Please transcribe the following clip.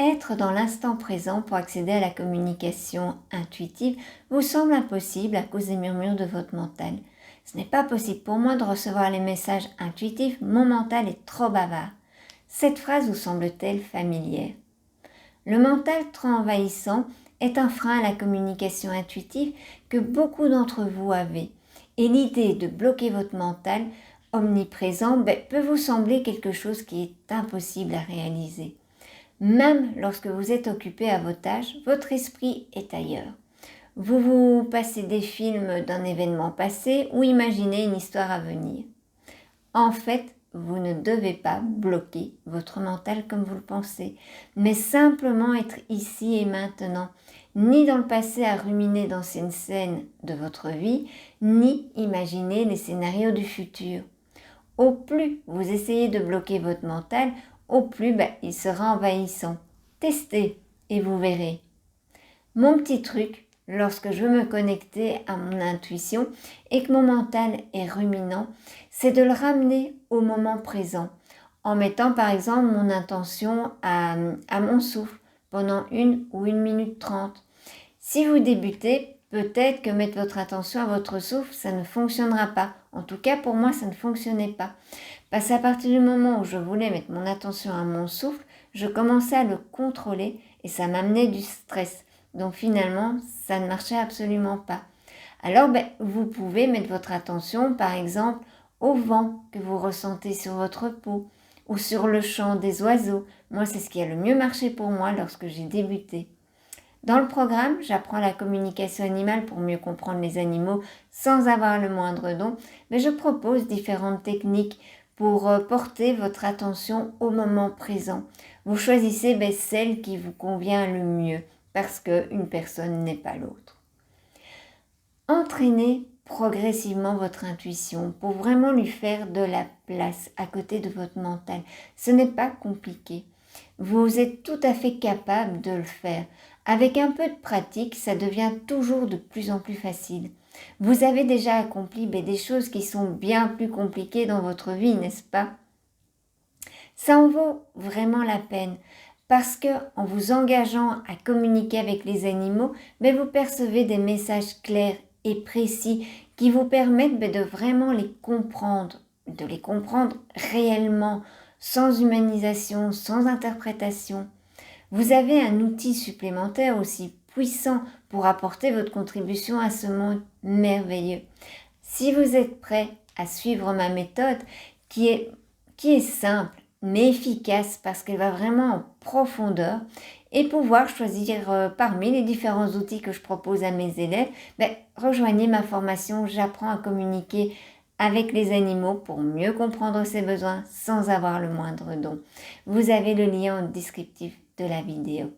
Être dans l'instant présent pour accéder à la communication intuitive vous semble impossible à cause des murmures de votre mental. Ce n'est pas possible pour moi de recevoir les messages intuitifs, mon mental est trop bavard. Cette phrase vous semble-t-elle familière? Le mental trop envahissant est un frein à la communication intuitive que beaucoup d'entre vous avez. Et l'idée de bloquer votre mental omniprésent peut vous sembler quelque chose qui est impossible à réaliser. Même lorsque vous êtes occupé à votre tâche, votre esprit est ailleurs. Vous passez des films d'un événement passé ou imaginez une histoire à venir. En fait, vous ne devez pas bloquer votre mental comme vous le pensez, mais simplement être ici et maintenant, ni dans le passé à ruminer d'anciennes scènes de votre vie, ni imaginer les scénarios du futur. Au plus vous essayez de bloquer votre mental, au plus il sera envahissant. Testez et vous verrez. Mon petit truc, lorsque je veux me connecter à mon intuition et que mon mental est ruminant, c'est de le ramener au moment présent, en mettant par exemple mon intention à mon souffle pendant 1 ou 1 minute 30. Si vous débutez, peut-être que mettre votre attention à votre souffle, ça ne fonctionnera pas. En tout cas, pour moi, ça ne fonctionnait pas. Parce qu'à partir du moment où je voulais mettre mon attention à mon souffle, je commençais à le contrôler et ça m'amenait du stress. Donc finalement, ça ne marchait absolument pas. Alors, vous pouvez mettre votre attention, par exemple, au vent que vous ressentez sur votre peau ou sur le chant des oiseaux. Moi, c'est ce qui a le mieux marché pour moi lorsque j'ai débuté. Dans le programme, j'apprends la communication animale pour mieux comprendre les animaux sans avoir le moindre don, mais je propose différentes techniques pour porter votre attention au moment présent. Vous choisissez celle qui vous convient le mieux, parce qu'une personne n'est pas l'autre. Entraînez progressivement votre intuition pour vraiment lui faire de la place à côté de votre mental. Ce n'est pas compliqué. Vous êtes tout à fait capable de le faire. Avec un peu de pratique, ça devient toujours de plus en plus facile. Vous avez déjà accompli des choses qui sont bien plus compliquées dans votre vie, n'est-ce pas? Ça en vaut vraiment la peine parce que en vous engageant à communiquer avec les animaux, vous percevez des messages clairs et précis qui vous permettent de vraiment les comprendre, de les comprendre réellement, sans humanisation, sans interprétation. Vous avez un outil supplémentaire aussi puissant pour apporter votre contribution à ce monde merveilleux. Si vous êtes prêt à suivre ma méthode qui est simple mais efficace parce qu'elle va vraiment en profondeur et pouvoir choisir parmi les différents outils que je propose à mes élèves, rejoignez ma formation J'apprends à communiquer avec les animaux pour mieux comprendre ses besoins sans avoir le moindre don. Vous avez le lien en descriptif de la vidéo.